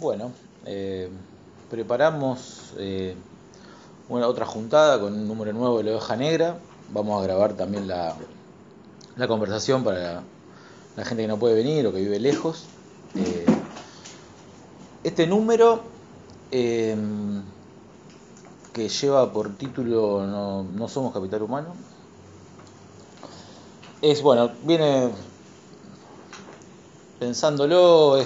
Bueno, preparamos otra juntada con un número nuevo de La Oveja Negra. Vamos a grabar también la conversación para la gente que no puede venir o que vive lejos. Este número, eh, que lleva por título No somos capital humano, viene pensándolo,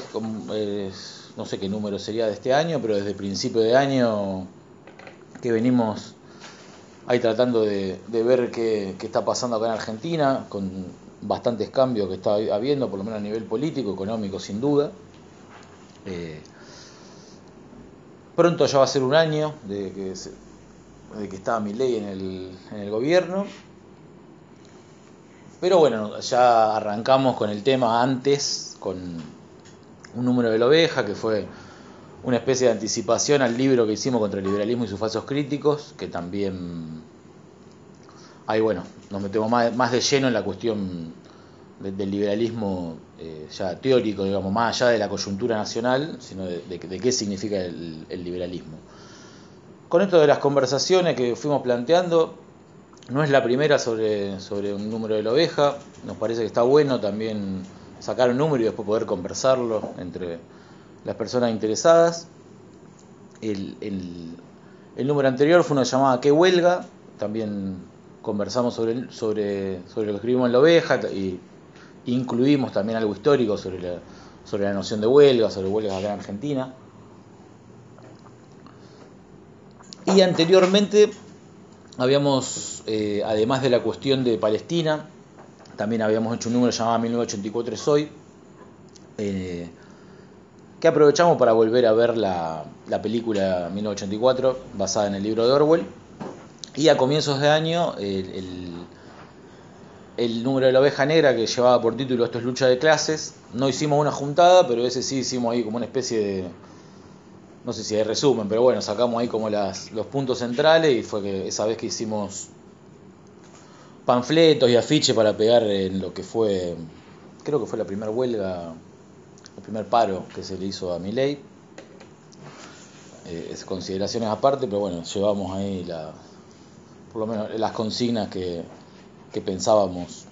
no sé qué número sería de este año, pero desde principio de año que venimos ahí tratando de ver qué está pasando acá en Argentina, con bastantes cambios que está habiendo, por lo menos a nivel político, económico, sin duda. Pronto ya va a ser un año de que estaba Milei en el gobierno. Pero bueno, ya arrancamos con el tema antes, con un número de La Oveja, que fue una especie de anticipación al libro que hicimos contra el liberalismo y sus falsos críticos, que también ahí nos metemos más de lleno en la cuestión del liberalismo ya teórico, digamos, más allá de la coyuntura nacional, sino de qué significa el liberalismo. Con esto de las conversaciones que fuimos planteando, no es la primera sobre un número de La Oveja. Nos parece que está bueno también sacar un número y después poder conversarlo entre las personas interesadas. El número anterior fue una llamada ¿Qué huelga? También conversamos sobre lo que escribimos en La Oveja y incluimos también algo histórico sobre la noción de huelga, sobre huelgas acá en Argentina. Y anteriormente habíamos, además de la cuestión de Palestina, también habíamos hecho un número llamado 1984 es hoy, que aprovechamos para volver a ver la película 1984, basada en el libro de Orwell. Y a comienzos de año, el número de La Oveja Negra, que llevaba por título Esto es lucha de clases, no hicimos una juntada, pero ese sí hicimos ahí como una especie de, no sé si de resumen, pero bueno, sacamos ahí como los puntos centrales, y fue que esa vez que hicimos panfletos y afiches para pegar en lo que fue, creo que fue la primera huelga, el primer paro que se le hizo a Milei. Consideraciones aparte, pero bueno, llevamos ahí por lo menos las consignas que pensábamos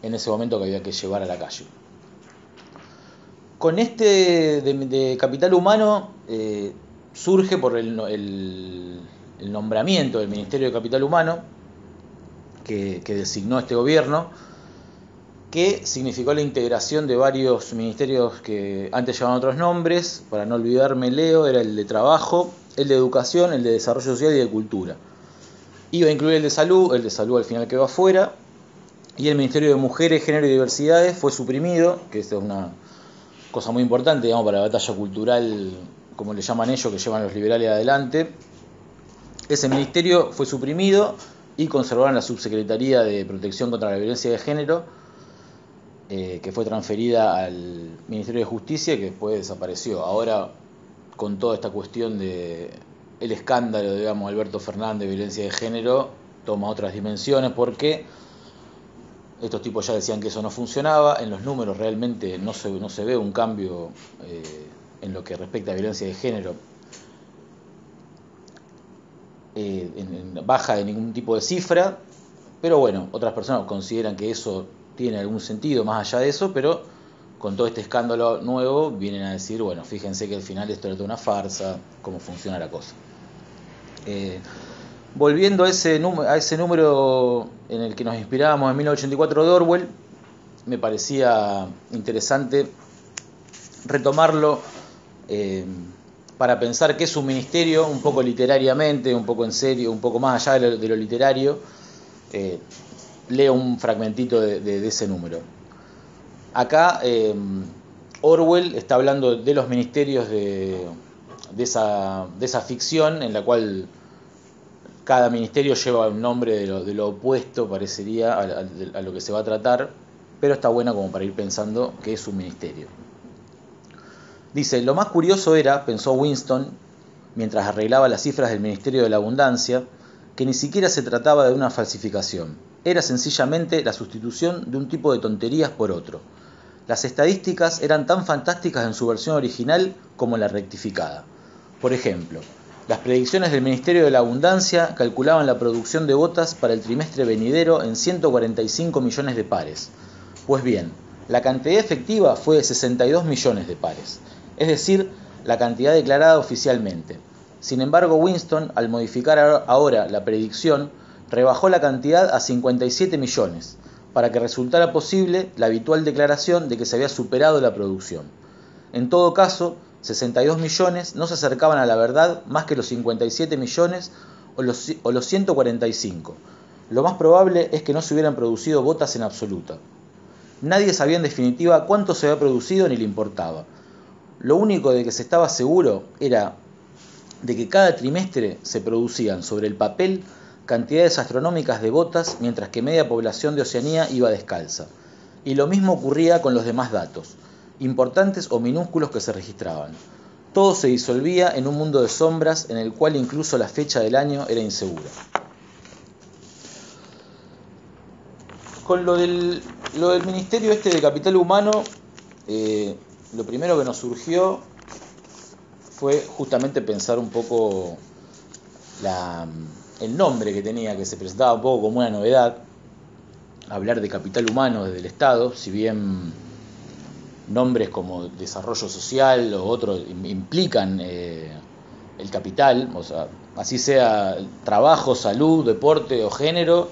en ese momento que había que llevar a la calle. Con este de capital humano surge por el nombramiento del Ministerio de Capital Humano que designó este gobierno, que significó la integración de varios ministerios que antes llevaban otros nombres. Para no olvidarme, leo, era el de Trabajo, el de Educación, el de Desarrollo Social y de Cultura. Iba a incluir el de Salud al final quedó afuera, y el Ministerio de Mujeres, Género y Diversidades fue suprimido, que esta es una cosa muy importante, digamos, para la batalla cultural, como le llaman ellos, que llevan los liberales adelante. Ese ministerio fue suprimido y conservaron la Subsecretaría de Protección contra la Violencia de Género, que fue transferida al Ministerio de Justicia y que después desapareció. Ahora, con toda esta cuestión de el escándalo, digamos, Alberto Fernández, violencia de género, toma otras dimensiones, porque estos tipos ya decían que eso no funcionaba. En los números realmente no se ve un cambio en lo que respecta a violencia de género, en baja de ningún tipo de cifra, pero bueno, otras personas consideran que eso tiene algún sentido más allá de eso, pero con todo este escándalo nuevo vienen a decir, bueno, fíjense que al final esto era toda una farsa, cómo funciona la cosa. Volviendo a ese número en el que nos inspirábamos en 1984 de Orwell, me parecía interesante retomarlo para pensar qué es un ministerio, un poco literariamente, un poco en serio, un poco más allá de lo literario. Leo un fragmentito de ese número. Acá Orwell está hablando de los ministerios de esa ficción, en la cual cada ministerio lleva un nombre de lo opuesto, parecería, a lo que se va a tratar, pero está bueno como para ir pensando qué es un ministerio. Dice, lo más curioso era, pensó Winston, mientras arreglaba las cifras del Ministerio de la Abundancia, que ni siquiera se trataba de una falsificación. Era sencillamente la sustitución de un tipo de tonterías por otro. Las estadísticas eran tan fantásticas en su versión original como la rectificada. Por ejemplo, las predicciones del Ministerio de la Abundancia calculaban la producción de botas para el trimestre venidero en 145 millones de pares. Pues bien, la cantidad efectiva fue de 62 millones de pares, es decir, la cantidad declarada oficialmente. Sin embargo, Winston, al modificar ahora la predicción, rebajó la cantidad a 57 millones, para que resultara posible la habitual declaración de que se había superado la producción. En todo caso, 62 millones no se acercaban a la verdad más que los 57 millones o los 145. Lo más probable es que no se hubieran producido botas en absoluto. Nadie sabía en definitiva cuánto se había producido ni le importaba. Lo único de que se estaba seguro era de que cada trimestre se producían sobre el papel cantidades astronómicas de botas, mientras que media población de Oceanía iba descalza. Y lo mismo ocurría con los demás datos, importantes o minúsculos, que se registraban. Todo se disolvía en un mundo de sombras en el cual incluso la fecha del año era insegura. Con lo del Ministerio de Capital Humano, lo primero que nos surgió fue justamente pensar un poco el nombre que tenía, que se presentaba un poco como una novedad, hablar de capital humano desde el Estado, si bien nombres como desarrollo social o otros implican el capital, o sea, así sea trabajo, salud, deporte o género,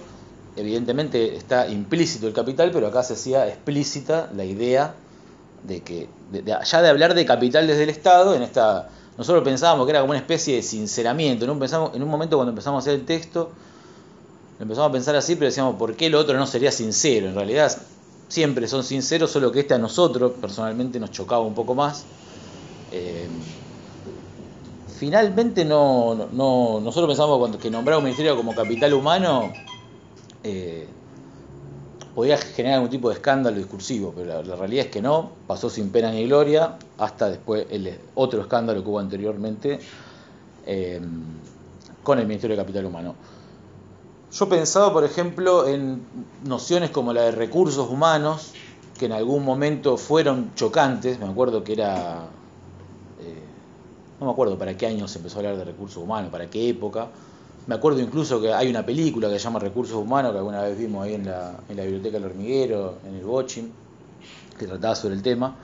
evidentemente está implícito el capital, pero acá se hacía explícita la idea de que ya de hablar de capital desde el Estado. Nosotros pensábamos que era como una especie de sinceramiento. En un momento, cuando empezamos a hacer el texto, empezamos a pensar así, pero decíamos, ¿por qué lo otro no sería sincero? En realidad siempre son sinceros, solo que a nosotros personalmente nos chocaba un poco más. Finalmente nosotros pensamos que nombrar un ministerio como capital humano podía generar algún tipo de escándalo discursivo, pero la realidad es que no, pasó sin pena ni gloria, hasta después el otro escándalo que hubo anteriormente con el Ministerio de Capital Humano. Yo pensaba, por ejemplo, en nociones como la de recursos humanos, que en algún momento fueron chocantes. Me acuerdo que no me acuerdo para qué año se empezó a hablar de recursos humanos, para qué época. Me acuerdo incluso que hay una película que se llama Recursos Humanos, que alguna vez vimos ahí en la Biblioteca del Hormiguero, en el Bochín, que trataba sobre el tema.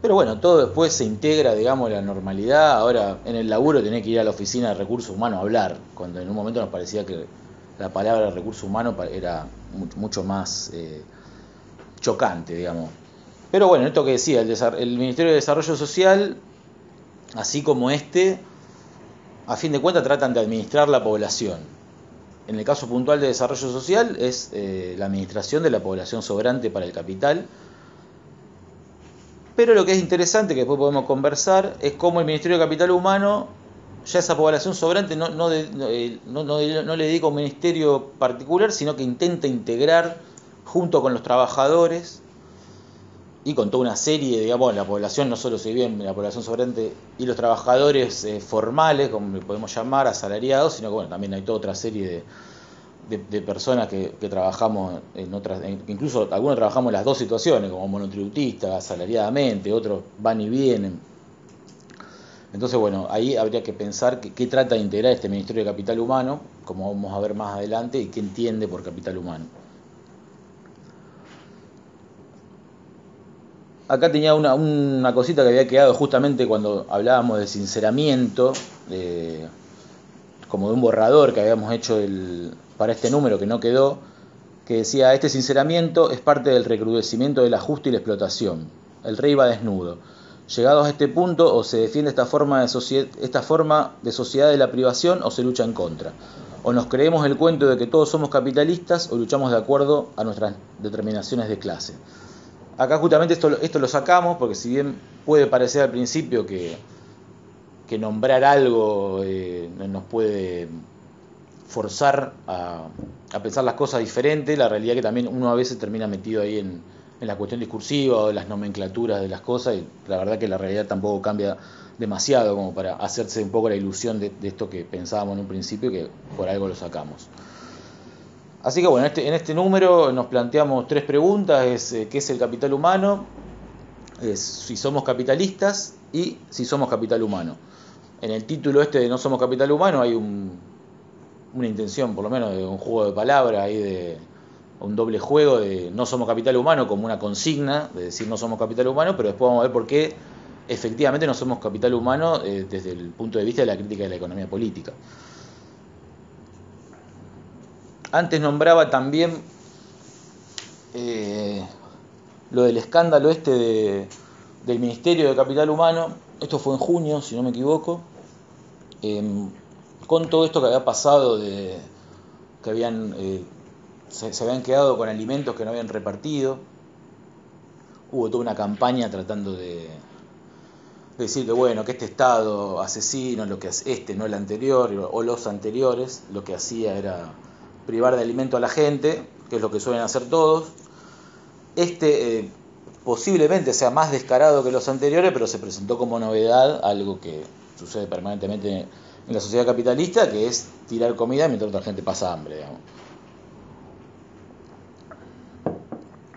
Pero bueno, todo después se integra, digamos, a la normalidad. Ahora, en el laburo tenés que ir a la oficina de recursos humanos a hablar, cuando en un momento nos parecía que la palabra recursos humanos era mucho más chocante, digamos. Pero bueno, esto que decía, el Ministerio de Desarrollo Social, así como a fin de cuentas tratan de administrar la población. En el caso puntual de desarrollo social es la administración de la población sobrante para el capital. Pero lo que es interesante, que después podemos conversar, es cómo el Ministerio de Capital Humano, ya esa población sobrante no le dedica un ministerio particular, sino que intenta integrar junto con los trabajadores y con toda una serie, digamos, la población no solo se divide en la población sobrante y los trabajadores formales, como le podemos llamar, asalariados, sino que bueno, también hay toda otra serie de personas que trabajamos en otras, incluso algunos trabajamos en las dos situaciones, como monotributistas, asalariadamente, otros van y vienen. Entonces, bueno, ahí habría que pensar qué trata de integrar este Ministerio de Capital Humano, como vamos a ver más adelante, y qué entiende por capital humano. Acá tenía una cosita que había quedado justamente cuando hablábamos de sinceramiento, como de un borrador que habíamos hecho para este número que no quedó, que decía: este sinceramiento es parte del recrudecimiento del ajuste y la explotación. El rey va desnudo. Llegados a este punto, o se defiende esta forma de sociedad de la privación, o se lucha en contra. O nos creemos el cuento de que todos somos capitalistas, o luchamos de acuerdo a nuestras determinaciones de clase. Acá justamente esto lo sacamos, porque si bien puede parecer al principio que nombrar algo nos puede forzar a pensar las cosas diferentes, la realidad es que también uno a veces termina metido ahí en la cuestión discursiva o de las nomenclaturas de las cosas, y la verdad que la realidad tampoco cambia demasiado como para hacerse un poco la ilusión de esto que pensábamos en un principio, que por algo lo sacamos. Así que bueno, en este número nos planteamos tres preguntas: ¿qué es el capital humano? es si somos capitalistas y si somos capital humano. En el título este de No somos capital humano hay una intención, por lo menos, de un juego de palabras, ahí de un doble juego de no somos capital humano como una consigna, de decir no somos capital humano, pero después vamos a ver por qué efectivamente no somos capital humano desde el punto de vista de la crítica de la economía política. Antes nombraba también lo del escándalo del Ministerio de Capital Humano. Esto fue en junio, si no me equivoco, con todo esto que había pasado, que se habían quedado con alimentos que no habían repartido. Hubo toda una campaña tratando de decir que bueno, que este Estado asesino, lo que no el anterior o los anteriores, lo que hacía era privar de alimento a la gente, que es lo que suelen hacer todos. Posiblemente sea más descarado que los anteriores, pero se presentó como novedad, algo que sucede permanentemente en la sociedad capitalista, que es tirar comida mientras otra gente pasa hambre, digamos.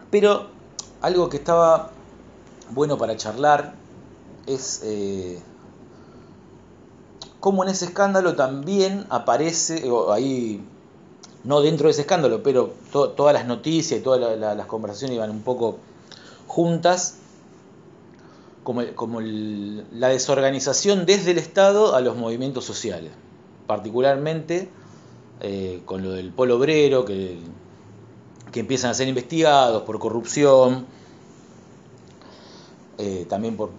Pero algo que estaba bueno para charlar es cómo en ese escándalo también aparece, ahí no dentro de ese escándalo, pero todas las noticias y todas las conversaciones iban un poco juntas, como la desorganización desde el Estado a los movimientos sociales, particularmente con lo del polo obrero, que empiezan a ser investigados por corrupción, también por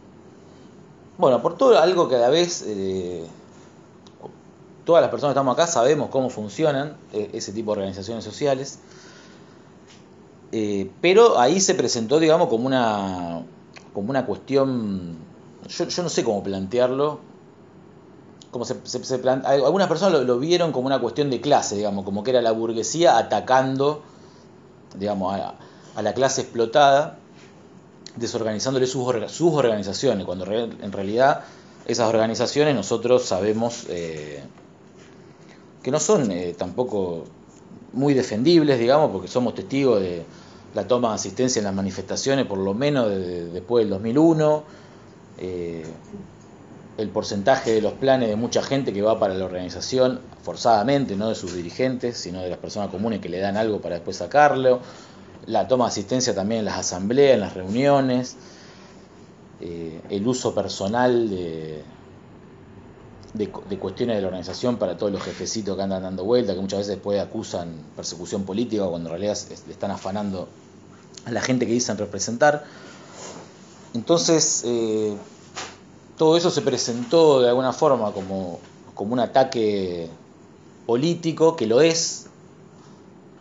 todo algo que a la vez todas las personas que estamos acá sabemos cómo funcionan ese tipo de organizaciones sociales, pero ahí se presentó, digamos, como una cuestión, yo no sé cómo plantearlo, algunas personas lo vieron como una cuestión de clase, digamos, como que era la burguesía atacando, digamos, a la clase explotada, desorganizándole sus organizaciones, cuando en realidad esas organizaciones nosotros sabemos que no son tampoco muy defendibles, digamos, porque somos testigos de la toma de asistencia en las manifestaciones, por lo menos después del 2001, el porcentaje de los planes de mucha gente que va para la organización, forzadamente, no de sus dirigentes, sino de las personas comunes que le dan algo para después sacarlo, la toma de asistencia también en las asambleas, en las reuniones, el uso personal de cuestiones de la organización para todos los jefecitos que andan dando vuelta, que muchas veces después acusan persecución política cuando en realidad le están afanando a la gente que dicen representar. Entonces, todo eso se presentó de alguna forma como un ataque político, que lo es,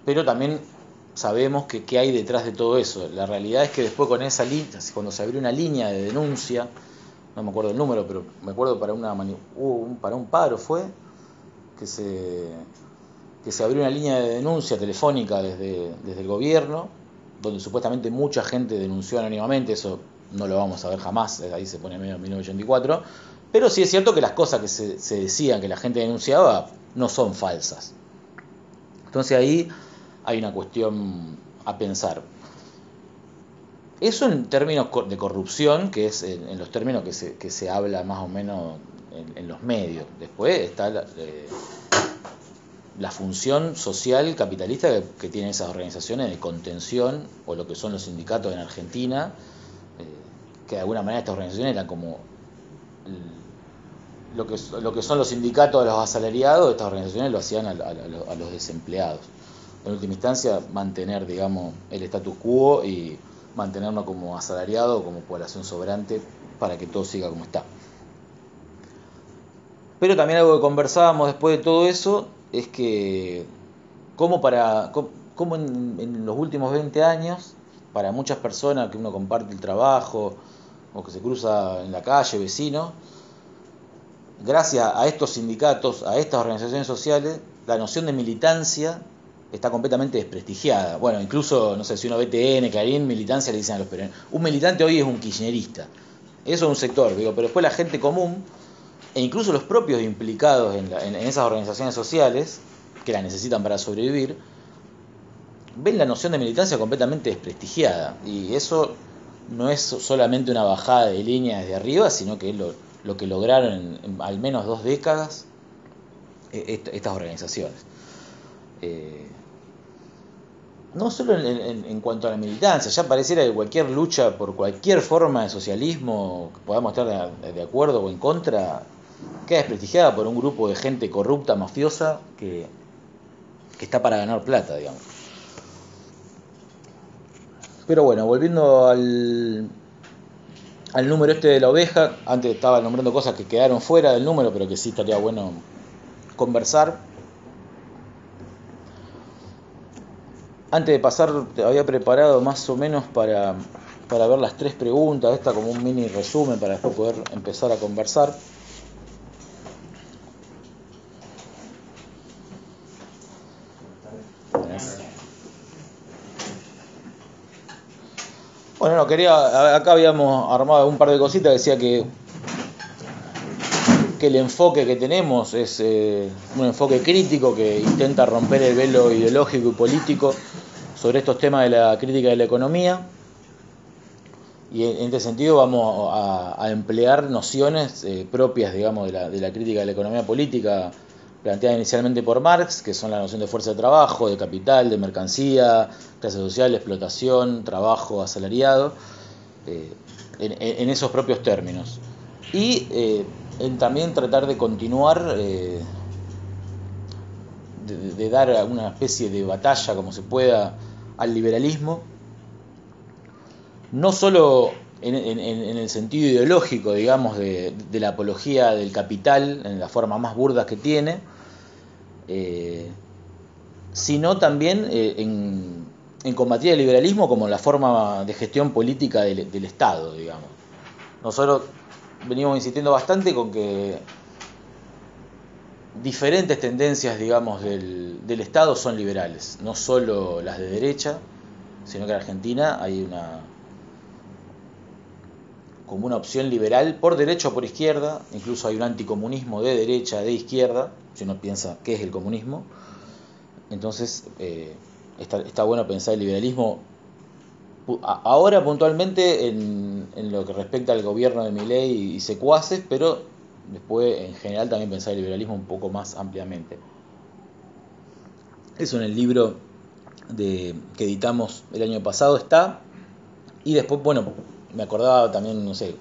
pero también sabemos que hay detrás de todo eso. La realidad es que después con esa línea, cuando se abrió una línea de denuncia, no me acuerdo el número, pero me acuerdo para un paro fue que se abrió una línea de denuncia telefónica desde el gobierno, donde supuestamente mucha gente denunció anónimamente. Eso no lo vamos a ver jamás, ahí se pone medio en 1984, pero sí es cierto que las cosas que se decían, que la gente denunciaba, no son falsas. Entonces ahí hay una cuestión a pensar. Eso en términos de corrupción, que es en los términos que se habla más o menos en los medios. Después está la función social capitalista que tienen esas organizaciones de contención, o lo que son los sindicatos en Argentina, que de alguna manera estas organizaciones eran como lo que son los sindicatos de los asalariados. Estas organizaciones lo hacían a los desempleados. En última instancia, mantener, digamos, el status quo y mantenernos como asalariado, como población sobrante, para que todo siga como está. Pero también algo que conversábamos después de todo eso es que como en los últimos 20 años, para muchas personas que uno comparte el trabajo o que se cruza en la calle, vecino, gracias a estos sindicatos, a estas organizaciones sociales, la noción de militancia está completamente desprestigiada. Bueno, incluso, no sé, si uno ve TN, Clarín, militancia le dicen a los peronistas. Un militante hoy es un kirchnerista. Eso es un sector, digo, pero después la gente común, e incluso los propios implicados en esas organizaciones sociales, que la necesitan para sobrevivir, ven la noción de militancia completamente desprestigiada. Y eso no es solamente una bajada de línea desde arriba, sino que es lo que lograron en al menos 2 décadas estas organizaciones. No solo en cuanto a la militancia, ya pareciera que cualquier lucha por cualquier forma de socialismo que podamos estar de acuerdo o en contra, queda desprestigiada por un grupo de gente corrupta, mafiosa, que está para ganar plata, digamos. Pero bueno, volviendo al número este de la oveja, antes estaba nombrando cosas que quedaron fuera del número, pero que sí estaría bueno conversar. Antes de pasar, te había preparado más o menos para ver las 3 preguntas, esta como un mini resumen para después poder empezar a conversar. Bueno, no, acá habíamos armado un par de cositas, decía que el enfoque que tenemos es un enfoque crítico que intenta romper el velo ideológico y político sobre estos temas de la crítica de la economía, y en este sentido vamos a emplear nociones propias, digamos, de la crítica de la economía política planteada inicialmente por Marx, que son la noción de fuerza de trabajo, de capital, de mercancía, clase social, explotación, trabajo asalariado, en esos propios términos. Y en también tratar de continuar, de dar una especie de batalla, como se pueda, al liberalismo, no solo en el sentido ideológico, digamos, de la apología del capital, en la forma más burda que tiene, sino también en combatir el liberalismo como la forma de gestión política del Estado, digamos. Nosotros venimos insistiendo bastante con que diferentes tendencias, digamos, del Estado son liberales, no solo las de derecha, sino que en Argentina hay como una opción liberal por derecha o por izquierda, incluso hay un anticomunismo de derecha, de izquierda, si uno piensa qué es el comunismo. Entonces está bueno pensar el liberalismo ahora puntualmente en lo que respecta al gobierno de Milei y secuaces, pero después en general también pensar el liberalismo un poco más ampliamente. Eso en el libro que editamos el año pasado está. Y después, bueno, me acordaba también, no sé,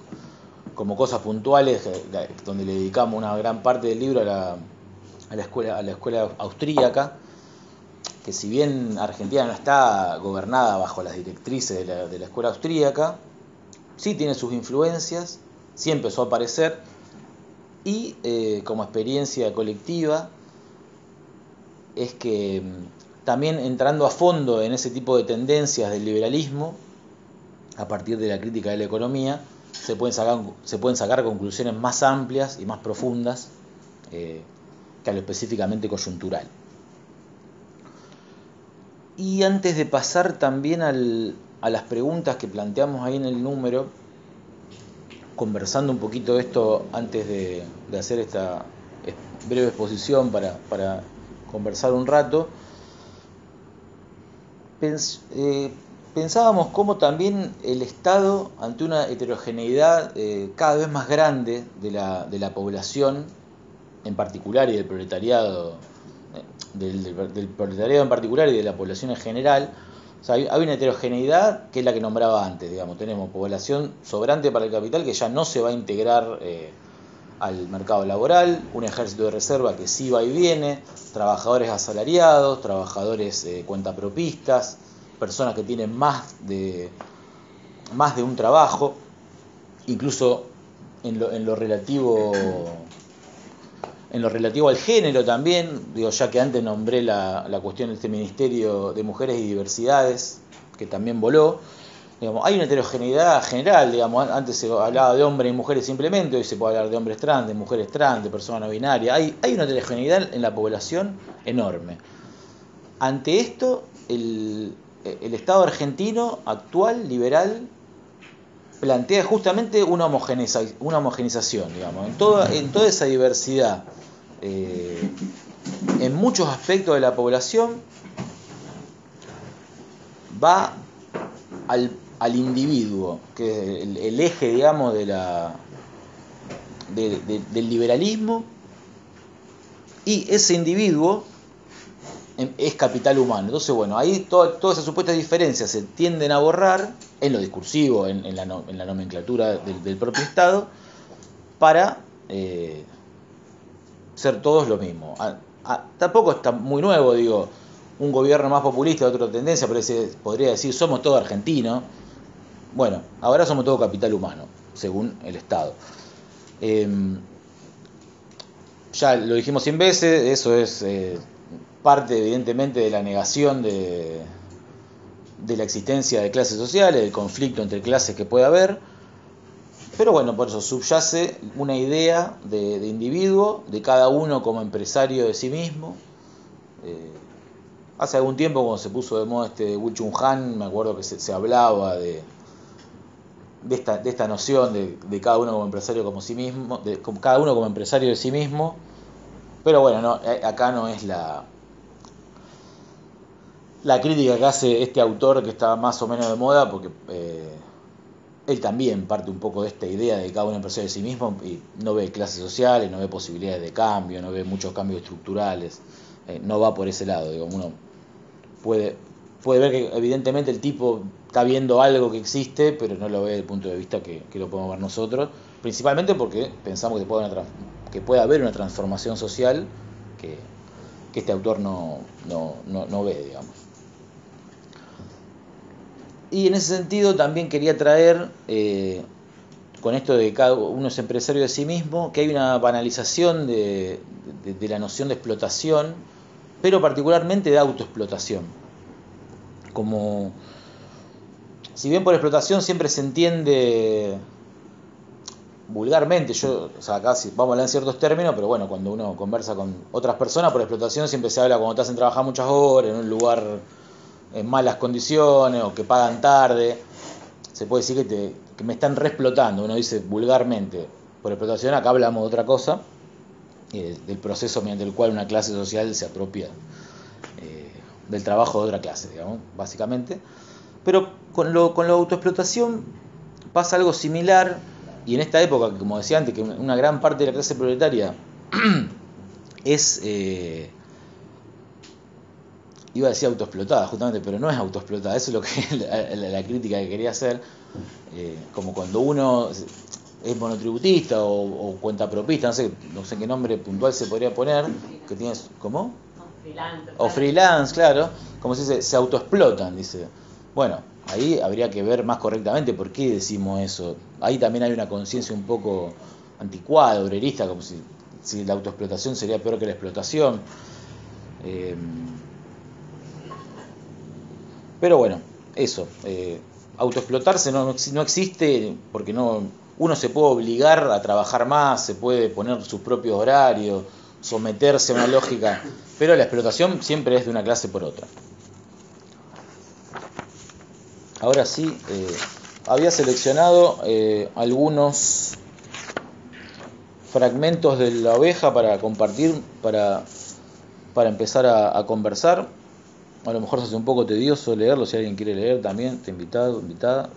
como cosas puntuales, donde le dedicamos una gran parte del libro a la escuela austríaca, que si bien Argentina no está gobernada bajo las directrices de la escuela austríaca, sí tiene sus influencias, sí empezó a aparecer, y como experiencia colectiva es que también entrando a fondo en ese tipo de tendencias del liberalismo, a partir de la crítica de la economía, se pueden sacar conclusiones más amplias y más profundas que a lo específicamente coyuntural. Y antes de pasar también a las preguntas que planteamos ahí en el número, conversando un poquito de esto antes de hacer esta breve exposición para conversar un rato, pensábamos cómo también el Estado, ante una heterogeneidad cada vez más grande de la población en particular y del proletariado, del proletariado en particular y de la población en general, o sea, hay una heterogeneidad que es la que nombraba antes, digamos. Tenemos población sobrante para el capital que ya no se va a integrar al mercado laboral, un ejército de reserva que sí va y viene, trabajadores asalariados, trabajadores cuentapropistas, personas que tienen más de un trabajo, incluso en lo relativo al género también, digo, ya que antes nombré la cuestión de este Ministerio de Mujeres y Diversidades, que también voló. Digamos, hay una heterogeneidad general, digamos, antes se hablaba de hombres y mujeres simplemente, hoy se puede hablar de hombres trans, de mujeres trans, de personas no binarias. Hay una heterogeneidad en la población enorme. Ante esto, el Estado argentino actual, liberal, plantea justamente una homogenización, digamos, en toda esa diversidad, en muchos aspectos de la población, va al individuo, que es el eje, digamos, del liberalismo, y ese individuo es capital humano. Entonces, bueno, ahí todas esas supuestas diferencias se tienden a borrar en lo discursivo, en la nomenclatura del propio Estado, para ser todos lo mismo. Tampoco está muy nuevo, digo, un gobierno más populista, otra tendencia, podría decir, somos todos argentinos. Bueno, ahora somos todo capital humano, según el Estado. Ya lo dijimos 100 veces, eso es parte evidentemente de la negación de la existencia de clases sociales, del conflicto entre clases que puede haber, pero bueno, por eso subyace una idea de individuo, de cada uno como empresario de sí mismo. Hace algún tiempo, cuando se puso de moda Woo Chung Han, me acuerdo que se hablaba de esta noción de cada uno como empresario como sí mismo, cada uno como empresario de sí mismo, pero bueno, no, acá no es la crítica que hace este autor, que está más o menos de moda, porque él también parte un poco de esta idea de cada uno empresario de sí mismo y no ve clases sociales, no ve posibilidades de cambio, no ve muchos cambios estructurales, no va por ese lado, digo, uno puede ver que evidentemente el tipo está viendo algo que existe, pero no lo ve desde el punto de vista que lo podemos ver nosotros, principalmente porque pensamos que puede haber una transformación social que este autor no ve, digamos. Y en ese sentido también quería traer, con esto de que cada uno es empresario de sí mismo, que hay una banalización de la noción de explotación, pero particularmente de autoexplotación. Como, si bien por explotación siempre se entiende vulgarmente, acá vamos a hablar en ciertos términos, pero bueno, cuando uno conversa con otras personas, por explotación siempre se habla cuando te hacen trabajar muchas horas en un lugar en malas condiciones o que pagan tarde. Se puede decir que me están reexplotando, uno dice vulgarmente. Por explotación acá hablamos de otra cosa, del proceso mediante el cual una clase social se apropia del trabajo de otra clase, digamos, básicamente. Pero con la autoexplotación pasa algo similar, y en esta época, como decía antes, que una gran parte de la clase proletaria es, iba a decir autoexplotada justamente, pero no es autoexplotada, eso es lo que la crítica que quería hacer, como cuando uno es monotributista o cuentapropista, no sé qué nombre puntual se podría poner, que tienes, ¿cómo? O freelance, claro, como se autoexplotan, dice. Bueno, ahí habría que ver más correctamente por qué decimos eso. Ahí también hay una conciencia un poco anticuada, obrerista, como si la autoexplotación sería peor que la explotación. Pero bueno, eso. Autoexplotarse no existe, porque uno se puede obligar a trabajar más, se puede poner sus propios horarios, someterse a una lógica, pero la explotación siempre es de una clase por otra. Ahora sí, había seleccionado algunos fragmentos de La Oveja para compartir, para empezar a conversar. A lo mejor se hace un poco tedioso leerlo, si alguien quiere leer también, está invitado, invitada.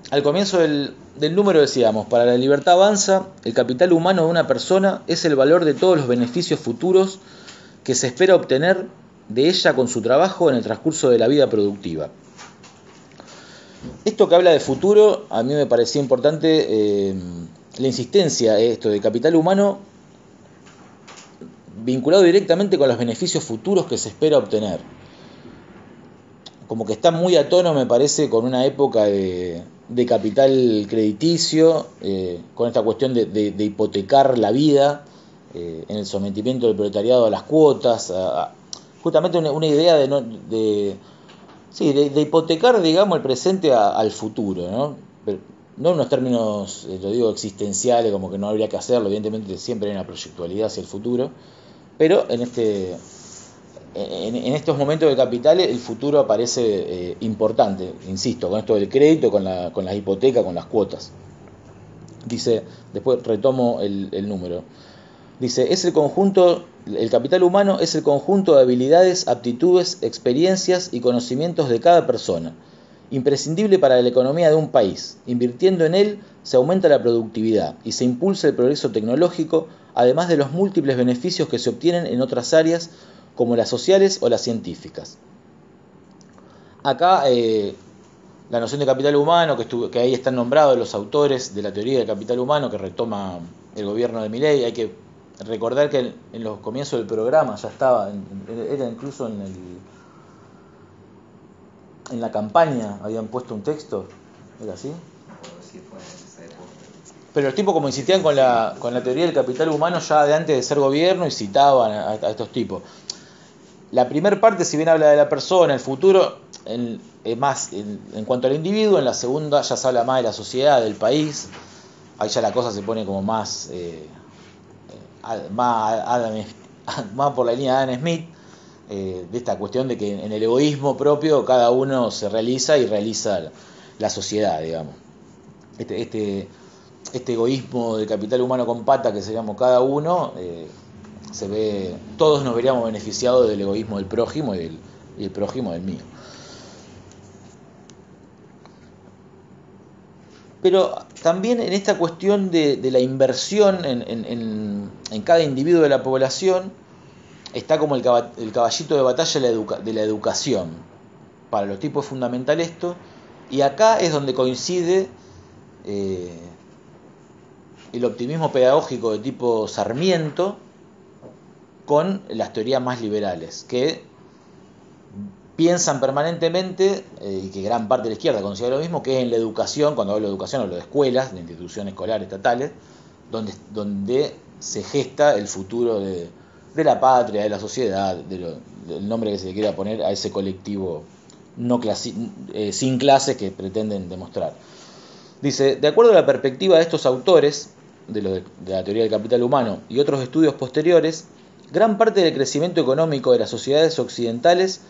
Al comienzo del número decíamos: para la libertad avanza, el capital humano de una persona es el valor de todos los beneficios futuros que se espera obtener de ella con su trabajo en el transcurso de la vida productiva. Esto que habla de futuro, a mí me parecía importante la insistencia esto de capital humano vinculado directamente con los beneficios futuros que se espera obtener. Como que está muy a tono, me parece, con una época de capital crediticio, con esta cuestión de hipotecar la vida, en el sometimiento del proletariado a las cuotas, justamente una idea de hipotecar, digamos, el presente al futuro, ¿no? Pero no en unos términos, lo digo, existenciales, como que no habría que hacerlo, evidentemente siempre hay una proyectualidad hacia el futuro, pero en estos momentos del capital el futuro aparece importante, insisto, con esto del crédito, con las hipotecas, con las cuotas. Dice, después retomo el número. Dice, el capital humano es el conjunto de habilidades, aptitudes, experiencias y conocimientos de cada persona, imprescindible para la economía de un país. Invirtiendo en él se aumenta la productividad y se impulsa el progreso tecnológico, además de los múltiples beneficios que se obtienen en otras áreas como las sociales o las científicas. Acá la noción de capital humano, que ahí están nombrados los autores de la teoría del capital humano que retoma el gobierno de Milei. Hay que recordar que en los comienzos del programa ya estaba, era incluso en la campaña habían puesto un texto, ¿era así? Pero los tipos como insistían con la teoría del capital humano ya de antes de ser gobierno y citaban a estos tipos. La primera parte, si bien habla de la persona, el futuro, es más en cuanto al individuo. En la segunda ya se habla más de la sociedad, del país. Ahí ya la cosa se pone como más por la línea de Adam Smith, de esta cuestión de que en el egoísmo propio cada uno se realiza y realiza la sociedad, digamos. Este egoísmo del capital humano con pata que seríamos cada uno, se ve, todos nos veríamos beneficiados del egoísmo del prójimo y el prójimo del mío. Pero también en esta cuestión de la inversión en cada individuo de la población está como el caballito de batalla de la educación. Para los tipos es fundamental esto, y acá es donde coincide el optimismo pedagógico de tipo Sarmiento con las teorías más liberales, que piensan permanentemente, y que gran parte de la izquierda considera lo mismo, que en la educación, cuando hablo de educación hablo de escuelas, de instituciones escolares estatales, donde se gesta el futuro de la patria, de la sociedad, del nombre que se le quiera poner a ese colectivo sin clases que pretenden demostrar. Dice, de acuerdo a la perspectiva de estos autores, de la teoría del capital humano y otros estudios posteriores, gran parte del crecimiento económico de las sociedades occidentales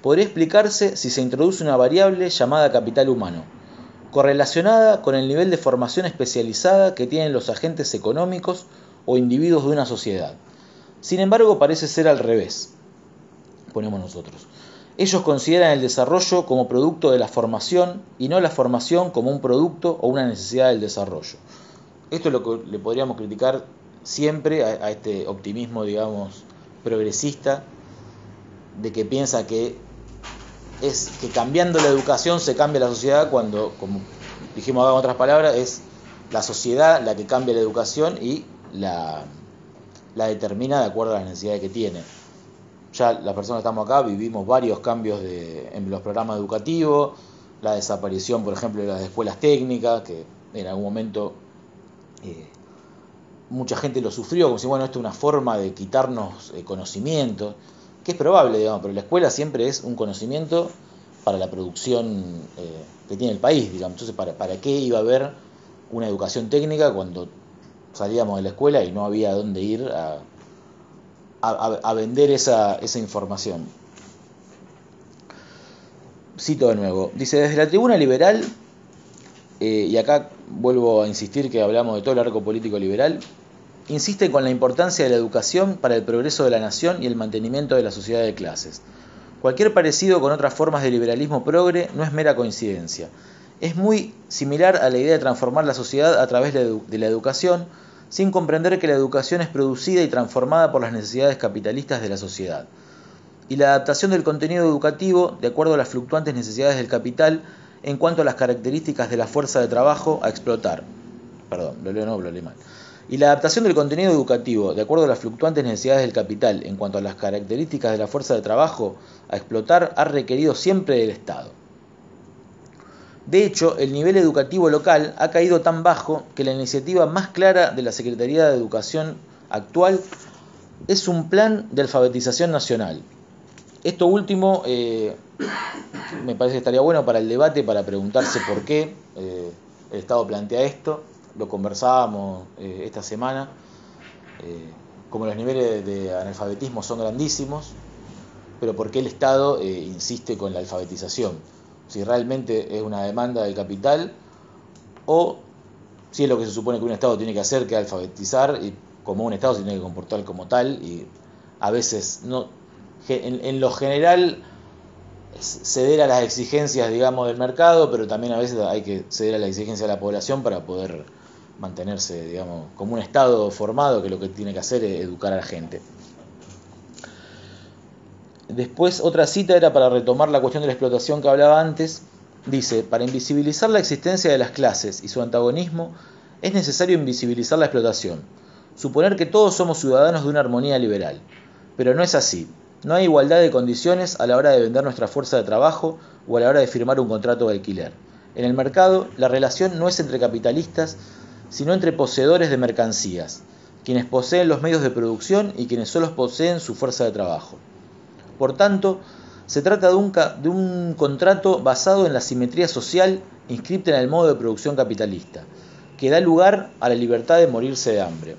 podría explicarse si se introduce una variable llamada capital humano, correlacionada con el nivel de formación especializada que tienen los agentes económicos o individuos de una sociedad. Sin embargo, parece ser al revés, ponemos nosotros. Ellos consideran el desarrollo como producto de la formación y no la formación como un producto o una necesidad del desarrollo. Esto es lo que le podríamos criticar siempre a este optimismo, digamos, progresista, de que piensa que cambiando la educación se cambia la sociedad, cuando, como dijimos acá con otras palabras, es la sociedad la que cambia la educación y la determina de acuerdo a las necesidades que tiene. Ya las personas que estamos acá vivimos varios cambios en los programas educativos, la desaparición, por ejemplo, de las escuelas técnicas, que en algún momento mucha gente lo sufrió, como si, bueno, esto es una forma de quitarnos conocimiento, que es probable, digamos, pero la escuela siempre es un conocimiento para la producción que tiene el país, digamos. Entonces, ¿para qué iba a haber una educación técnica cuando salíamos de la escuela y no había dónde ir a vender esa información? Cito de nuevo. Dice, desde la tribuna liberal, y acá vuelvo a insistir que hablamos de todo el arco político liberal, insiste con la importancia de la educación para el progreso de la nación y el mantenimiento de la sociedad de clases. Cualquier parecido con otras formas de liberalismo progre no es mera coincidencia. Es muy similar a la idea de transformar la sociedad a través de la educación, sin comprender que la educación es producida y transformada por las necesidades capitalistas de la sociedad. Y la adaptación del contenido educativo de acuerdo a las fluctuantes necesidades del capital en cuanto a las características de la fuerza de trabajo a explotar. Y la adaptación del contenido educativo de acuerdo a las fluctuantes necesidades del capital en cuanto a las características de la fuerza de trabajo a explotar ha requerido siempre del Estado. De hecho, el nivel educativo local ha caído tan bajo que la iniciativa más clara de la Secretaría de Educación actual es un plan de alfabetización nacional. Esto último me parece que estaría bueno para el debate, para preguntarse por qué el Estado plantea esto. Lo conversábamos esta semana. Como los niveles de analfabetismo son grandísimos, pero por qué el Estado insiste con la alfabetización. Si realmente es una demanda del capital o si es lo que se supone que un Estado tiene que hacer, que es alfabetizar, y como un Estado se tiene que comportar como tal, y a veces no. En lo general ceder a las exigencias, digamos, del mercado, pero también a veces hay que ceder a la exigencia de la población para poder mantenerse, digamos, como un Estado formado, que lo que tiene que hacer es educar a la gente. Después, otra cita era para retomar la cuestión de la explotación que hablaba antes. Dice: para invisibilizar la existencia de las clases y su antagonismo, es necesario invisibilizar la explotación, suponer que todos somos ciudadanos de una armonía liberal. Pero no es así. No hay igualdad de condiciones a la hora de vender nuestra fuerza de trabajo o a la hora de firmar un contrato de alquiler. En el mercado, la relación no es entre capitalistas, sino entre poseedores de mercancías, quienes poseen los medios de producción y quienes solo poseen su fuerza de trabajo. Por tanto, se trata de un contrato basado en la simetría social inscripta en el modo de producción capitalista, que da lugar a la libertad de morirse de hambre.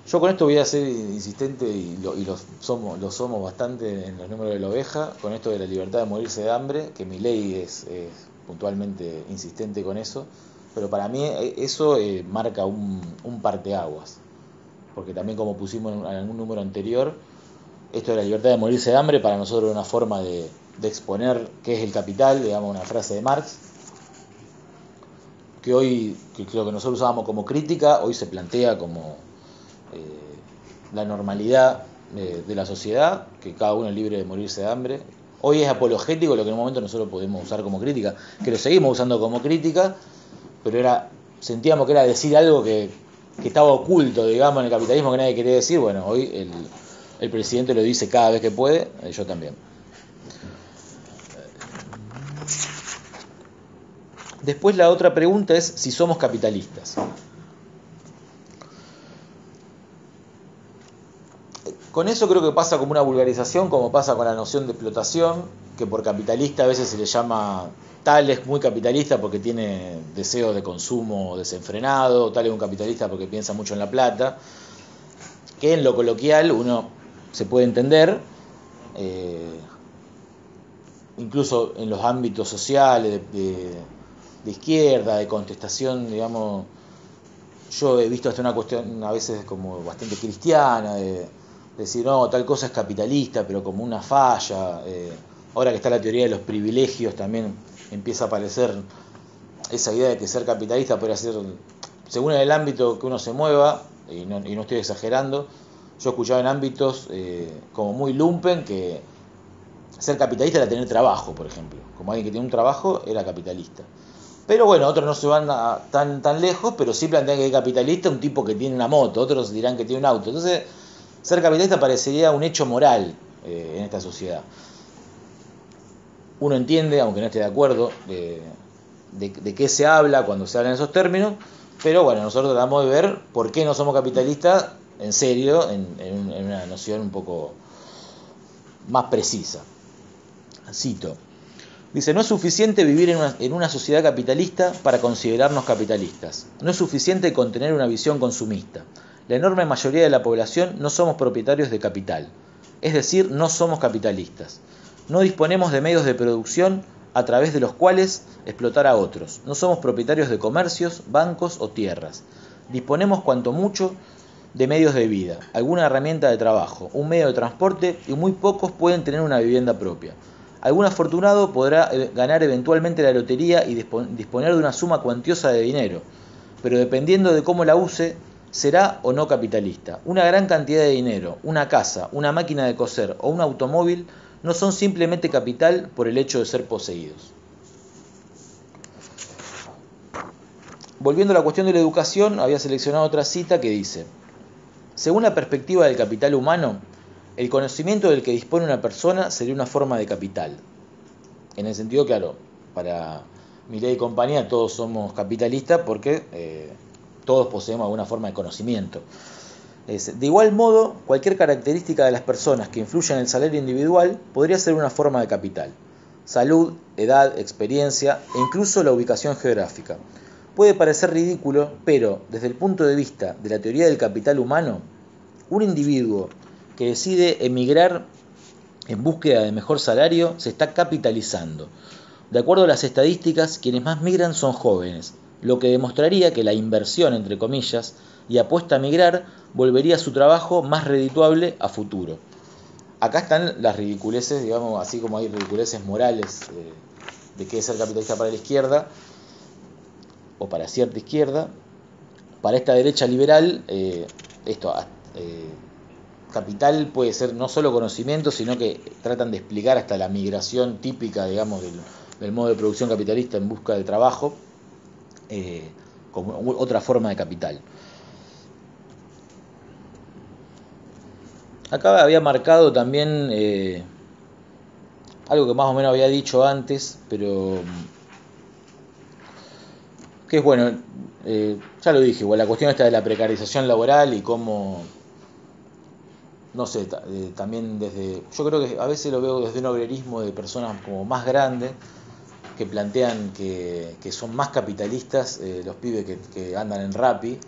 Yo con esto voy a ser insistente y lo somos bastante en los números de la oveja, con esto de la libertad de morirse de hambre, que Milei es puntualmente insistente con eso, pero para mí eso marca un parteaguas, porque también, como pusimos en algún número anterior, esto de la libertad de morirse de hambre para nosotros es una forma de exponer qué es el capital, digamos, una frase de Marx, que hoy, que lo que nosotros usábamos como crítica, hoy se plantea como la normalidad de la sociedad, que cada uno es libre de morirse de hambre. Hoy es apologético lo que en un momento nosotros podemos usar como crítica, que lo seguimos usando como crítica, pero sentíamos que era decir algo que estaba oculto, digamos, en el capitalismo, que nadie quería decir. Bueno, hoy el presidente lo dice cada vez que puede, yo también. Después la otra pregunta es si somos capitalistas. Con eso creo que pasa como una vulgarización, como pasa con la noción de explotación, que por capitalista a veces se le llama, tal es muy capitalista porque tiene deseo de consumo desenfrenado, tal es un capitalista porque piensa mucho en la plata, que en lo coloquial uno se puede entender, incluso en los ámbitos sociales, de izquierda, de contestación, digamos. Yo he visto hasta una cuestión a veces como bastante cristiana, de decir, no, tal cosa es capitalista, pero como una falla. Ahora que está la teoría de los privilegios, también empieza a aparecer esa idea de que ser capitalista puede ser, según el ámbito que uno se mueva, y no estoy exagerando. Yo he escuchado en ámbitos como muy lumpen que ser capitalista era tener trabajo, por ejemplo. Como alguien que tiene un trabajo era capitalista. Pero bueno, otros no se van tan lejos, pero sí plantean que es capitalista un tipo que tiene una moto, otros dirán que tiene un auto. Entonces, ser capitalista parecería un hecho moral en esta sociedad. Uno entiende, aunque no esté de acuerdo, de qué se habla cuando se habla en esos términos, pero bueno, nosotros tratamos de ver por qué no somos capitalistas en serio, en una noción un poco más precisa. Cito. Dice: no es suficiente vivir en una sociedad capitalista para considerarnos capitalistas. No es suficiente con tener una visión consumista. La enorme mayoría de la población no somos propietarios de capital. Es decir, no somos capitalistas. No disponemos de medios de producción a través de los cuales explotar a otros. No somos propietarios de comercios, bancos o tierras. Disponemos cuanto mucho de medios de vida, alguna herramienta de trabajo, un medio de transporte, y muy pocos pueden tener una vivienda propia. Algún afortunado podrá ganar eventualmente la lotería y disponer de una suma cuantiosa de dinero, pero dependiendo de cómo la use, será o no capitalista. Una gran cantidad de dinero, una casa, una máquina de coser o un automóvil no son simplemente capital por el hecho de ser poseídos. Volviendo a la cuestión de la educación, había seleccionado otra cita que dice: según la perspectiva del capital humano, el conocimiento del que dispone una persona sería una forma de capital. En el sentido, claro, para Milei y compañía, todos somos capitalistas porque todos poseemos alguna forma de conocimiento. De igual modo, cualquier característica de las personas que influya en el salario individual podría ser una forma de capital. Salud, edad, experiencia e incluso la ubicación geográfica. Puede parecer ridículo, pero desde el punto de vista de la teoría del capital humano, un individuo que decide emigrar en búsqueda de mejor salario se está capitalizando. De acuerdo a las estadísticas, quienes más migran son jóvenes, lo que demostraría que la inversión, entre comillas, y apuesta a migrar volvería su trabajo más redituable a futuro. Acá están las ridiculeces, digamos, así como hay ridiculeces morales de qué es ser capitalista para la izquierda o para cierta izquierda. Para esta derecha liberal, capital puede ser no solo conocimiento, sino que tratan de explicar hasta la migración típica, digamos, del modo de producción capitalista en busca de trabajo, como otra forma de capital. Acá había marcado también algo que más o menos había dicho antes, pero que es bueno, ya lo dije, igual la cuestión esta de la precarización laboral y cómo, no sé, también desde, yo creo que a veces lo veo desde un obrerismo de personas como más grandes, que plantean que son más capitalistas los pibes que andan en Rappi,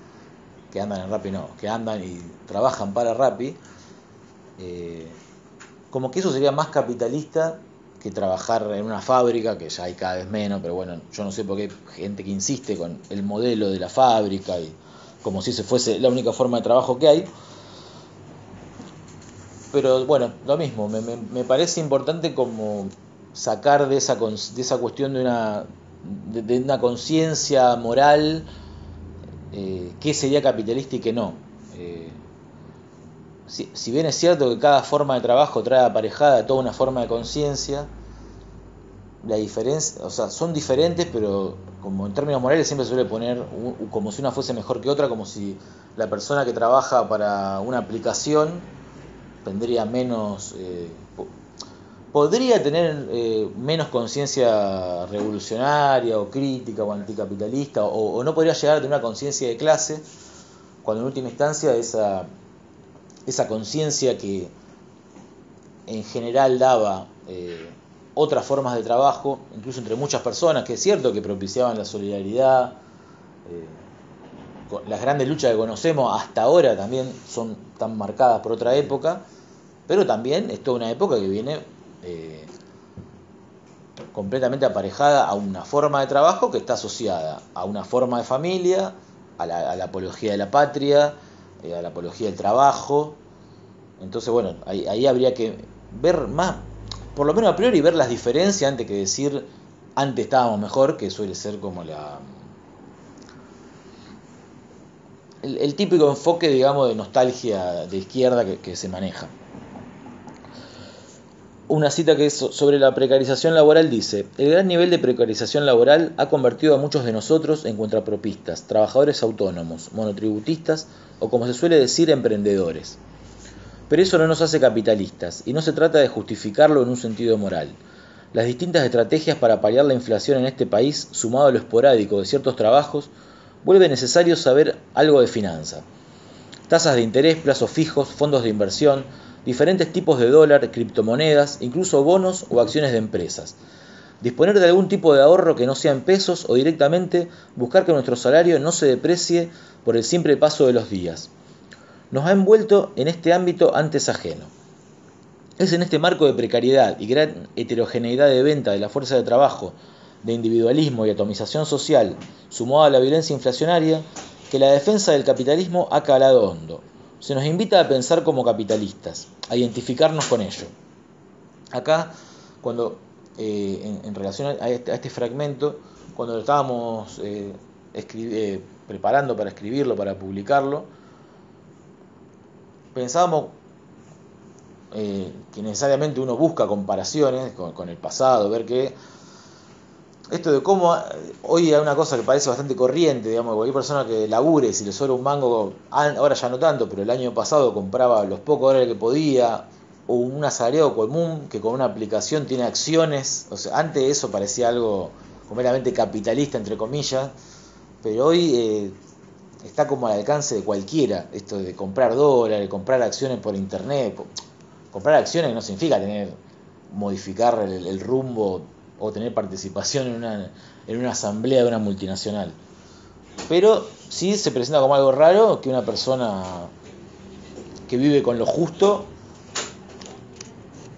que andan y trabajan para Rappi, como que eso sería más capitalista que trabajar en una fábrica, que ya hay cada vez menos, pero bueno, yo no sé por qué hay gente que insiste con el modelo de la fábrica y como si ese fuese la única forma de trabajo que hay. Pero bueno, lo mismo, me parece importante como sacar de esa cuestión de una conciencia moral, qué sería capitalista y qué no. Si bien es cierto que cada forma de trabajo trae aparejada toda una forma de conciencia, la diferencia, o sea, son diferentes, pero como en términos morales siempre se suele poner como si una fuese mejor que otra, como si la persona que trabaja para una aplicación tendría menos, podría tener menos conciencia revolucionaria o crítica o anticapitalista, o no podría llegar a tener una conciencia de clase, cuando en última instancia esa conciencia que en general daba otras formas de trabajo, incluso entre muchas personas, que es cierto que propiciaban la solidaridad, las grandes luchas que conocemos hasta ahora también son tan marcadas por otra época, pero también es toda una época que viene completamente aparejada a una forma de trabajo que está asociada a una forma de familia, a la apología de la patria, a la apología del trabajo. Entonces, bueno, ahí habría que ver más, por lo menos a priori, ver las diferencias antes que decir antes estábamos mejor, que suele ser como el típico enfoque, digamos, de nostalgia de izquierda que se maneja. Una cita que es sobre la precarización laboral dice: el gran nivel de precarización laboral ha convertido a muchos de nosotros en contrapropistas, trabajadores autónomos, monotributistas o, como se suele decir, emprendedores. Pero eso no nos hace capitalistas, y no se trata de justificarlo en un sentido moral. Las distintas estrategias para paliar la inflación en este país, sumado a lo esporádico de ciertos trabajos, vuelve necesario saber algo de finanza. Tasas de interés, plazos fijos, fondos de inversión, diferentes tipos de dólar, criptomonedas, incluso bonos o acciones de empresas. Disponer de algún tipo de ahorro que no sea en pesos o directamente buscar que nuestro salario no se deprecie por el simple paso de los días. Nos ha envuelto en este ámbito antes ajeno. Es en este marco de precariedad y gran heterogeneidad de venta de la fuerza de trabajo, de individualismo y atomización social, sumado a la violencia inflacionaria, que la defensa del capitalismo ha calado hondo. Se nos invita a pensar como capitalistas, a identificarnos con ello. Acá, cuando en relación a este fragmento, cuando lo estábamos preparando para escribirlo, para publicarlo, pensábamos que necesariamente uno busca comparaciones con el pasado, ver que esto de cómo hoy hay una cosa que parece bastante corriente, digamos, cualquier persona que labure, si le sobra un mango, ahora ya no tanto, pero el año pasado compraba los pocos dólares que podía, o un asalariado común que con una aplicación tiene acciones, o sea, antes eso parecía algo completamente capitalista, entre comillas, pero hoy está como al alcance de cualquiera, esto de comprar dólares, comprar acciones por internet. Comprar acciones no significa modificar el rumbo o tener participación en una asamblea de una multinacional. Pero sí se presenta como algo raro que una persona que vive con lo justo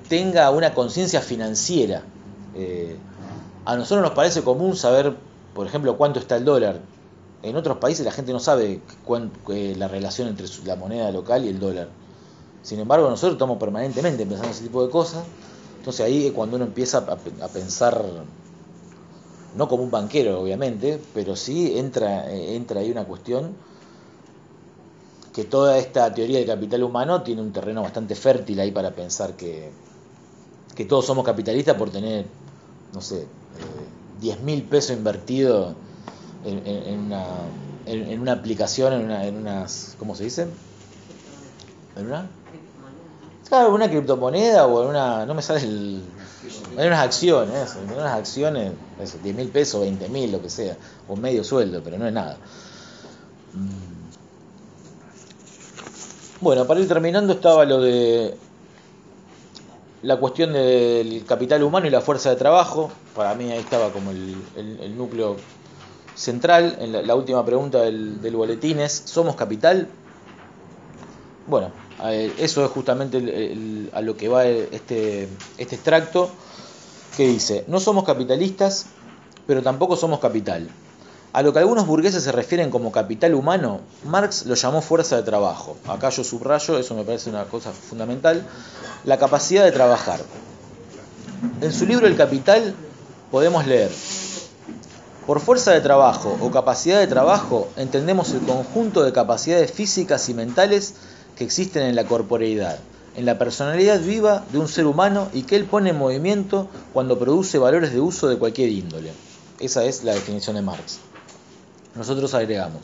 tenga una conciencia financiera. A nosotros nos parece común saber, por ejemplo, cuánto está el dólar. En otros países la gente no sabe la relación entre la moneda local y el dólar. Sin embargo, nosotros estamos permanentemente pensando ese tipo de cosas. Entonces ahí es cuando uno empieza a pensar, no como un banquero, obviamente, pero sí entra ahí una cuestión que toda esta teoría del capital humano tiene un terreno bastante fértil ahí para pensar que todos somos capitalistas por tener, no sé, 10.000 pesos invertidos en una aplicación, en unas, ¿cómo se dice? ¿En una? Claro, una criptomoneda o en una, no me sale en unas acciones, eso, en unas acciones, eso, 10.000 pesos, 20.000, lo que sea, o medio sueldo, pero no es nada. Bueno, para ir terminando estaba lo de la cuestión del capital humano y la fuerza de trabajo. Para mí ahí estaba como el núcleo central. En la última pregunta del boletín es, ¿somos capital? Bueno, eso es justamente a lo que va este extracto, que dice, no somos capitalistas, pero tampoco somos capital. A lo que algunos burgueses se refieren como capital humano, Marx lo llamó fuerza de trabajo. Acá yo subrayo, eso me parece una cosa fundamental, la capacidad de trabajar. En su libro El Capital podemos leer, por fuerza de trabajo o capacidad de trabajo entendemos el conjunto de capacidades físicas y mentales que existen en la corporeidad, en la personalidad viva de un ser humano y que él pone en movimiento cuando produce valores de uso de cualquier índole. Esa es la definición de Marx. Nosotros agregamos,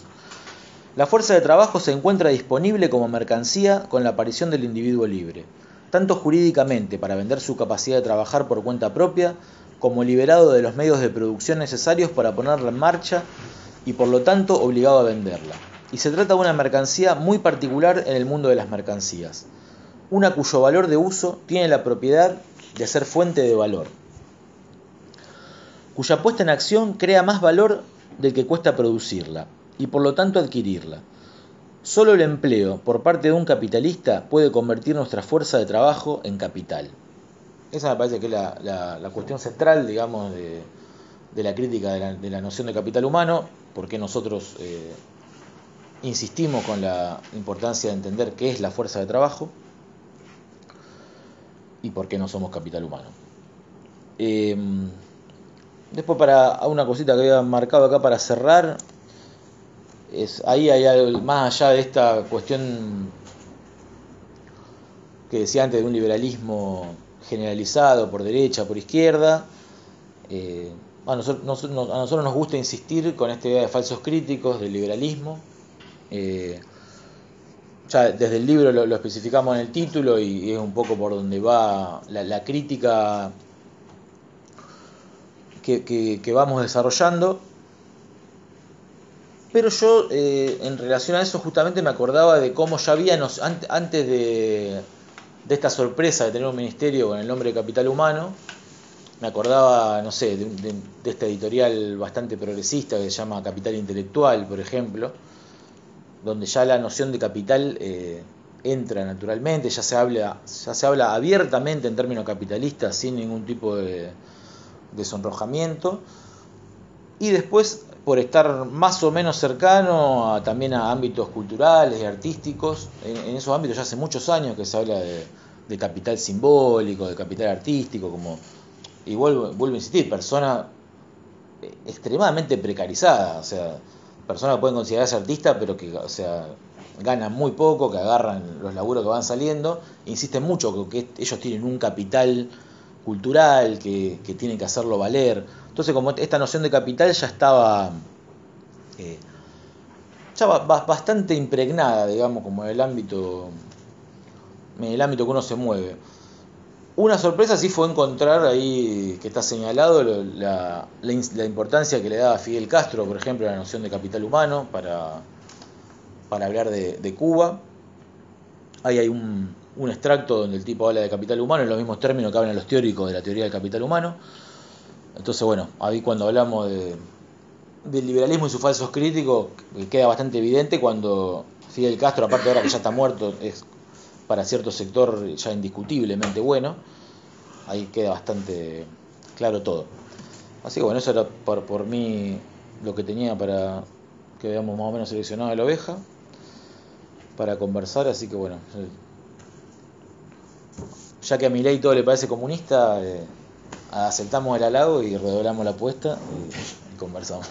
la fuerza de trabajo se encuentra disponible como mercancía con la aparición del individuo libre, tanto jurídicamente para vender su capacidad de trabajar por cuenta propia, como liberado de los medios de producción necesarios para ponerla en marcha y por lo tanto obligado a venderla. Y se trata de una mercancía muy particular en el mundo de las mercancías, una cuyo valor de uso tiene la propiedad de ser fuente de valor, cuya puesta en acción crea más valor del que cuesta producirla y por lo tanto adquirirla. Solo el empleo por parte de un capitalista puede convertir nuestra fuerza de trabajo en capital. Esa me parece que es la cuestión central, digamos, de la crítica de la noción de capital humano, porque nosotros insistimos con la importancia de entender qué es la fuerza de trabajo y por qué no somos capital humano. Después, para una cosita que había marcado acá para cerrar, ahí hay algo más allá de esta cuestión que decía antes de un liberalismo generalizado por derecha, por izquierda. A nosotros nos gusta insistir con esta idea de falsos críticos del liberalismo. Ya desde el libro lo especificamos en el título y es un poco por donde va la crítica que vamos desarrollando. Pero yo, en relación a eso, justamente me acordaba de cómo ya había, antes de esta sorpresa de tener un ministerio con el nombre de Capital Humano, me acordaba, no sé, de esta editorial bastante progresista que se llama Capital Intelectual, por ejemplo, donde ya la noción de capital entra naturalmente, ya se habla abiertamente en términos capitalistas sin ningún tipo de sonrojamiento. Y después, por estar más o menos cercano también a ámbitos culturales y artísticos, en esos ámbitos ya hace muchos años que se habla de capital simbólico, de capital artístico, como, y vuelvo a insistir, persona extremadamente precarizada, o sea, personas que pueden considerarse artistas, pero que, o sea, ganan muy poco, que agarran los laburos que van saliendo, insisten mucho que ellos tienen un capital cultural, que tienen que hacerlo valer. Entonces, como esta noción de capital ya estaba bastante impregnada, digamos, como en el ámbito que uno se mueve. Una sorpresa sí fue encontrar ahí, que está señalado, la importancia que le daba Fidel Castro, por ejemplo, a la noción de capital humano para hablar de Cuba. Ahí hay un extracto donde el tipo habla de capital humano en los mismos términos que hablan los teóricos de la teoría del capital humano. Entonces, bueno, ahí cuando hablamos del liberalismo y sus falsos críticos, queda bastante evidente cuando Fidel Castro, aparte de ahora que ya está muerto, es para cierto sector ya indiscutiblemente bueno. Ahí queda bastante claro todo. Así que bueno, eso era por mí lo que tenía para que veamos más o menos seleccionado de la oveja para conversar, así que bueno, ya que a Milei todo le parece comunista, aceptamos el halago y redoblamos la apuesta y conversamos.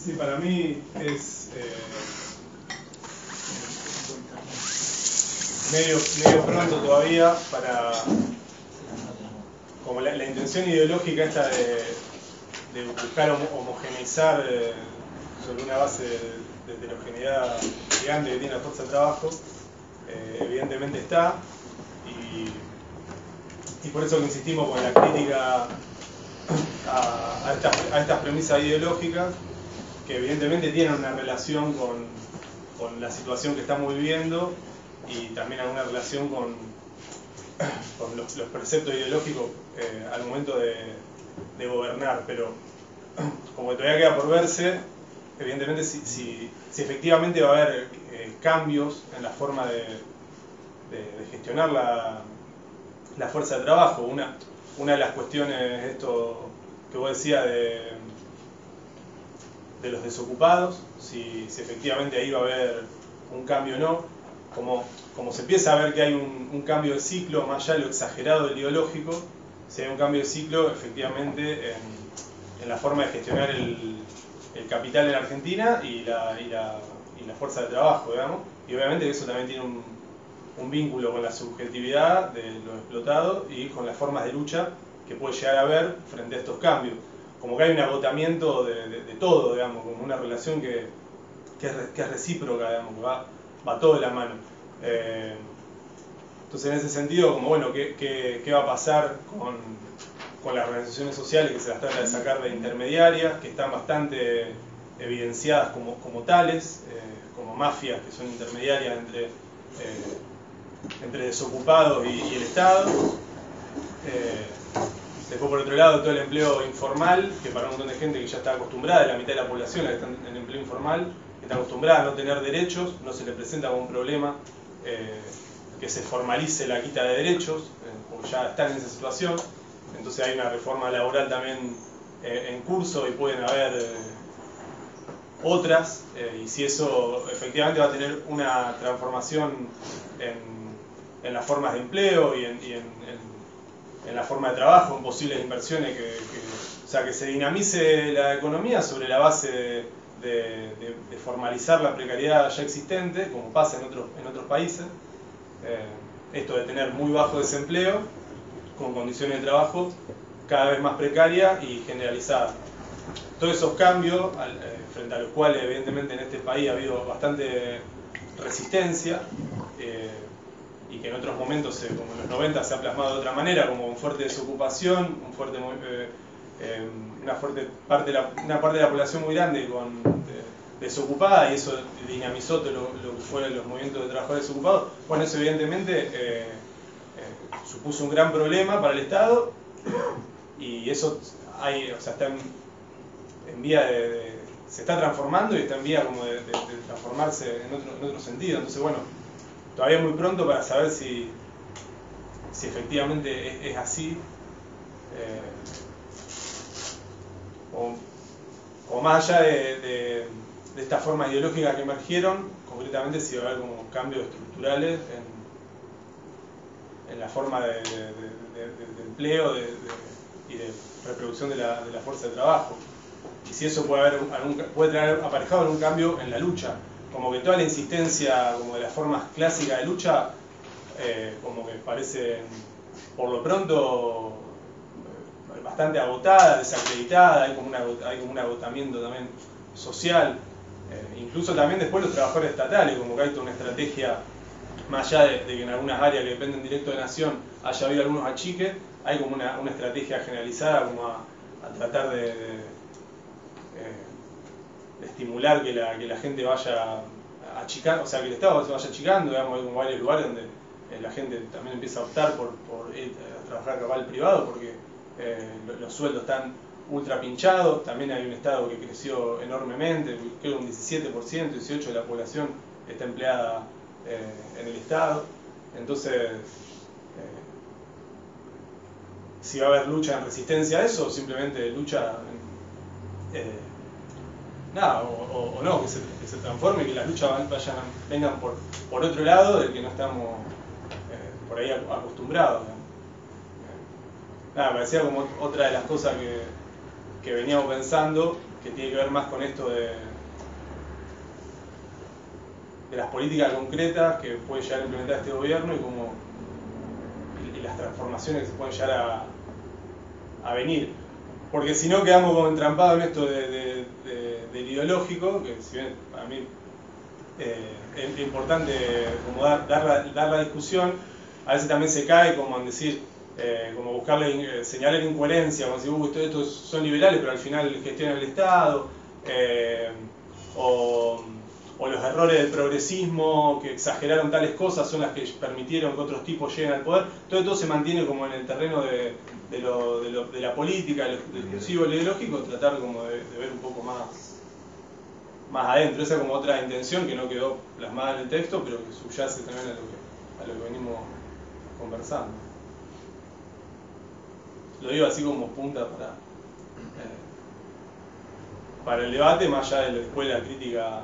Sí, para mí es medio pronto todavía para, como la intención ideológica esta de buscar homogeneizar sobre una base de heterogeneidad gigante que tiene la fuerza de trabajo, evidentemente está, y por eso que insistimos con la crítica a estas premisas ideológicas, que evidentemente tienen una relación con la situación que estamos viviendo y también alguna relación con los preceptos ideológicos al momento de gobernar, pero como que todavía queda por verse, evidentemente si efectivamente va a haber cambios en la forma de gestionar la fuerza de trabajo. Una de las cuestiones, esto que vos decías de los desocupados, si efectivamente ahí va a haber un cambio o no, como se empieza a ver que hay un cambio de ciclo, más allá de lo exagerado del ideológico, si hay un cambio de ciclo efectivamente en la forma de gestionar el capital en Argentina y la fuerza de trabajo, digamos, y obviamente eso también tiene un vínculo con la subjetividad de los explotados y con las formas de lucha que puede llegar a haber frente a estos cambios. Como que hay un agotamiento de todo, digamos, como una relación que es recíproca, digamos, que va todo de la mano. Entonces, en ese sentido, como bueno, ¿qué va a pasar con las organizaciones sociales que se las trata de sacar de intermediarias, que están bastante evidenciadas como tales, como mafias que son intermediarias entre desocupados y el Estado? Después, por otro lado, todo el empleo informal, que para un montón de gente que ya está acostumbrada, la mitad de la población la que está en empleo informal, que está acostumbrada a no tener derechos, no se le presenta como un problema que se formalice la quita de derechos, porque ya están en esa situación. Entonces hay una reforma laboral también en curso y pueden haber otras, y si eso efectivamente va a tener una transformación en las formas de empleo y en la forma de trabajo, en posibles inversiones, o sea, que se dinamice la economía sobre la base de formalizar la precariedad ya existente, como pasa en otros países. Esto de tener muy bajo desempleo, con condiciones de trabajo cada vez más precarias y generalizadas. Todos esos cambios, frente a los cuales evidentemente en este país ha habido bastante resistencia, y que en otros momentos, como en los 90, se ha plasmado de otra manera, como con fuerte desocupación, una parte de la población muy grande desocupada, y eso dinamizó todo lo que fueron los movimientos de trabajadores desocupados. Bueno, eso evidentemente supuso un gran problema para el Estado, y eso está en vía se está transformando y está en vía como de transformarse en otro sentido. Entonces, bueno, todavía es muy pronto para saber si efectivamente es así, o más allá de estas formas ideológicas que emergieron, concretamente si va a haber como cambios estructurales en la forma de empleo y de reproducción de la fuerza de trabajo. Y si eso puede traer aparejado algún cambio en la lucha, como que toda la insistencia como de las formas clásicas de lucha, como que parece por lo pronto bastante agotada, desacreditada, hay como un agotamiento también social, incluso también después los trabajadores estatales, como que hay toda una estrategia, más allá de que en algunas áreas que dependen directo de Nación haya habido algunos achiques, hay como una estrategia generalizada como a tratar de estimular que la gente vaya achicando, o sea, que el Estado se vaya achicando. Digamos, hay como varios lugares donde la gente también empieza a optar por ir a trabajar cabal privado porque los sueldos están ultra pinchados. También hay un Estado que creció enormemente, creo que un 17%, 18% de la población está empleada en el Estado. Entonces, si va a haber lucha en resistencia a eso, o simplemente lucha nada, o no, que se transforme, que las luchas vengan por otro lado del que no estamos por ahí acostumbrados. Nada, me parecía como otra de las cosas que veníamos pensando, que tiene que ver más con esto de las políticas concretas que puede llegar a implementar este gobierno y las transformaciones que se pueden llegar a venir. Porque si no quedamos como entrampados en esto del ideológico, que si bien para mí es importante como dar la discusión, a veces también se cae como en decir, como buscarle, señalar incoherencia, como si estos son liberales pero al final gestionan el Estado, o los errores del progresismo que exageraron tales cosas son las que permitieron que otros tipos lleguen al poder. Todo se mantiene como en el terreno de la política, de lo discursivo, lo ideológico, tratar como de ver un poco más adentro. Esa es como otra intención que no quedó plasmada en el texto, pero que subyace también a lo que venimos conversando. Lo digo así como punta para el debate, más allá de la escuela crítica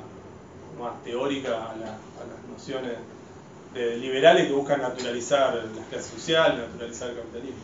más teórica a las nociones de liberales que buscan naturalizar la clase social, naturalizar el capitalismo.